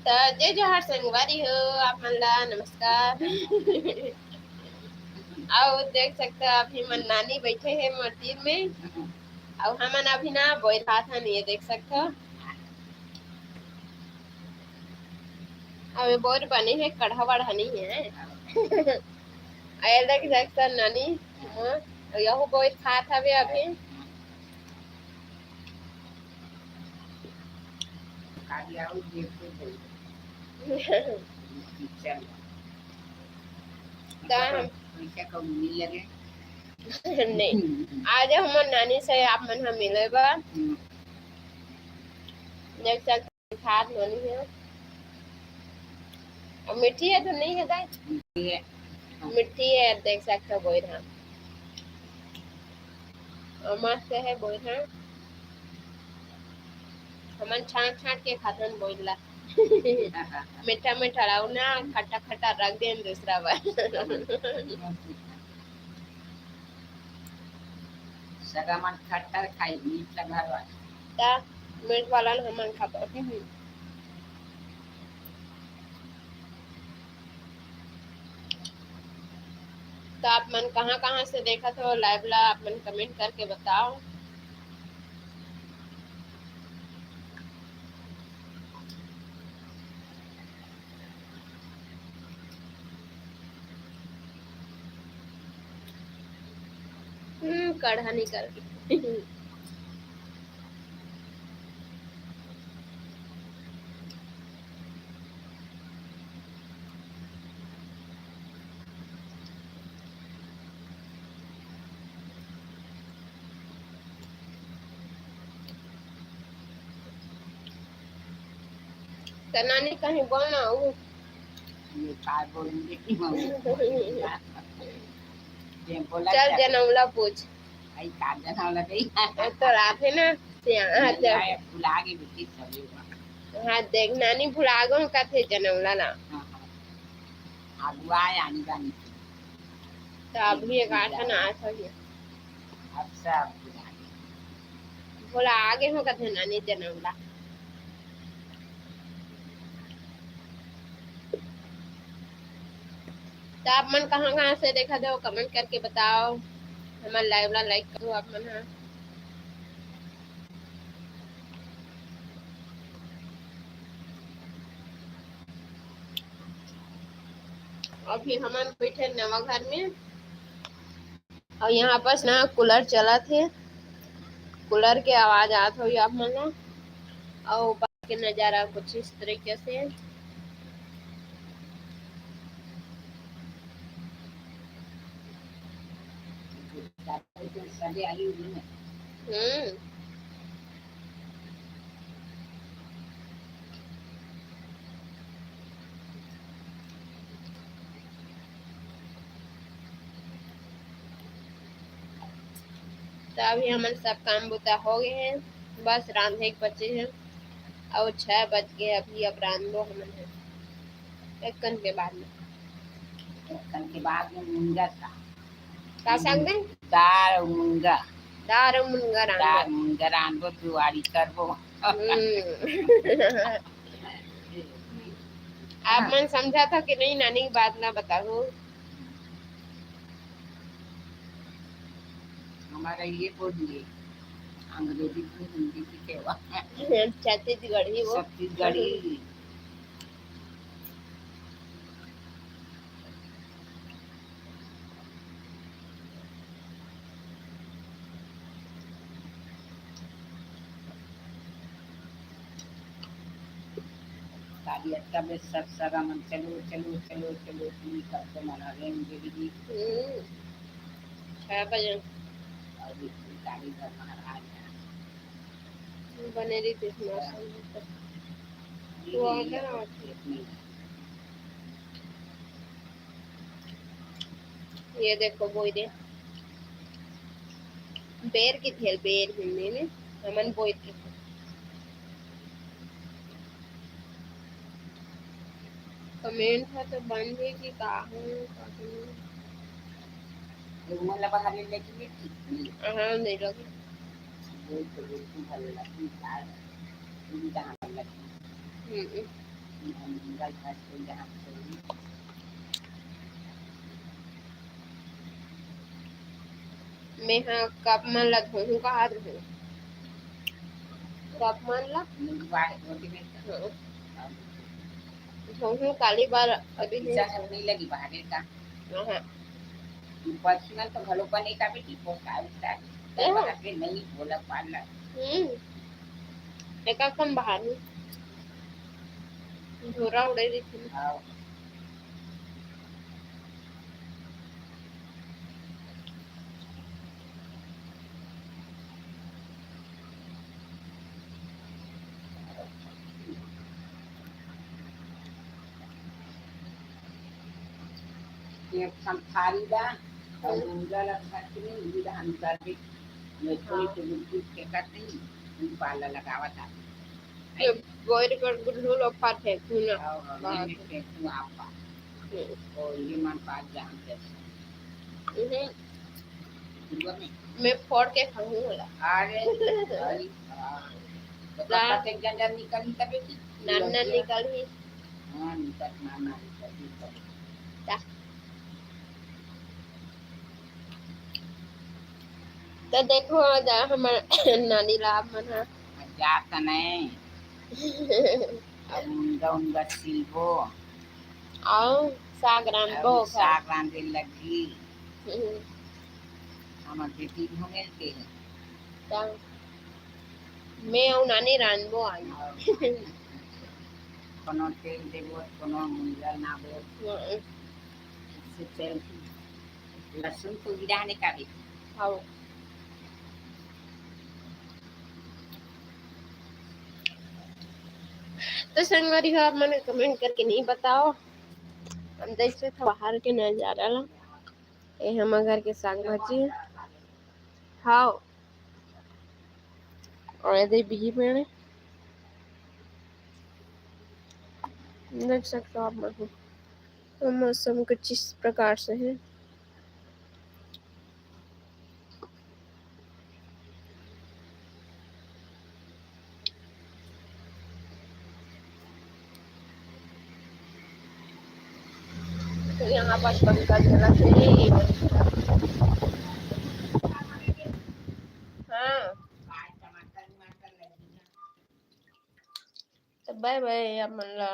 तो जय जोहार संगवारी हो आप मन ला नमस्कार। आओ देख सकते हो अभी मन नानी बैठे हैं मंदिर में और हमन अभी ना बोल खात हन ये देख सकते हो। अभी बोर बने है कढ़ा वढ़ा नहीं है। आयल देख सकते हो नानी यहू बोल खात हवे अभी। नहीं आज हम नानी से आप मन हम मिले बा देख सकते खात नानी है और मिट्टी है तो नहीं है गाय मिट्टी है देख सकते हो बोइधा और मस्त है बोइधा हमन छाट छाट के खातन बोइला। मीठा मीठा राउ ना खट्टा खट्टा रख देन दूसरा बार। सगा मन खट्टा खाई मीठ लगा रहा ता मीठ वाला हमन खातो। तो आप मन कहाँ से देखा तो लाइव ला आप मन कमेंट करके बताओ। कढ़ा निकल नानी कहीं बोलना वो काय बोलेंगे चल जनौला पूछ आई का जनौला नहीं तो रात है ना भुला गई बेटी सभी हाँ देख नानी भुला गो का थे जनौला ना अगुआ आनी जानी तो अभी एक आठा ना आठ हो गया अब सब बोला आगे हो कथे नानी जनौला। तो आप मन कहाँ से देखा दो कमेंट करके बताओ हमारे लाइव ला लाइक करो आप मन। हाँ अभी हमन बैठे नवा घर में और यहाँ पास ना कूलर चला थे कूलर के आवाज आत हो आप मन और ऊपर के नजारा कुछ इस तरीके से। तो अभी हमारे सब काम बुता हो गए हैं बस रांधे के बचे हैं और 6 बज गए अभी अब रांधो हमन है एक कन के बाद में मुंगा का संग दे दार मुंगा रांधो दुआरी करबो। आप मन समझा था कि नहीं नानी की बात ना बताओ। हमारा ये बोलिए अंग्रेजी की हिंदी की सेवा छत्तीसगढ़ी वो छत्तीसगढ़ी में सब सगा मन चलो चलो चलो चलो तुम करके मना लेंगे जी 6 बजे गाड़ी घर महाराज बने रही थी ये देखो बोई दे बेर की थी बेर हिंदी में हमन बोई थी कमेंट है तो बन गई कि का मला बाहर लेके थी हां नहीं लगी बोल तो बिल्कुल भले लगी यार तुम जहां लगी मंगल घाट को जहाँ छोड़ी मैं हाँ कप मन ला धोहू का हाथ धो कप मन ला बाहर होती में हाँ, धोहू काली बार अभी किचन में नहीं लगी बाहर का हाँ पर्सनल तो घरों पर नहीं का बेटी पोसा उसका बाहर पे नहीं बोला पाला एका कम बाहर में धोरा उड़े रही थी हाँ ये संथाली दा और मुंगल घाट में ये हम कर भी ये थोड़ी तो बिल्कुल के करते ही पाला लगावा था ये बोर कर गुल्लू लो पात है खूना और ये पे तू आपा और ये मन पास जानते हैं में मैं फोड़ के खाऊं वाला अरे अरे तो पत्ता एक जंजर निकली तबे की नाना निकल ही हाँ निकल नाना निकल तो देखो जा हमार नानी लाभ मन है जाता नहीं अब उनका सिल्वो आओ साग रांधबो साग रांधे लगी हमार बेटी होंगे के मैं और नानी रांधबो आई कोनो तेल देबो कोनो मुंगल ना बो से तेल लहसुन तो गिराने का भी आओ तो संगवारी हो आप मैंने कमेंट करके नहीं बताओ हम देख से था बाहर के नजारा ला ये हम घर के साग भाजी हाँ और ये बीजी पेड़ देख सकते हो आप मौसम तो मौसम कुछ इस प्रकार से है तो यहाँ पर पंखा चला है हाँ तो बाय बाय अब मन ला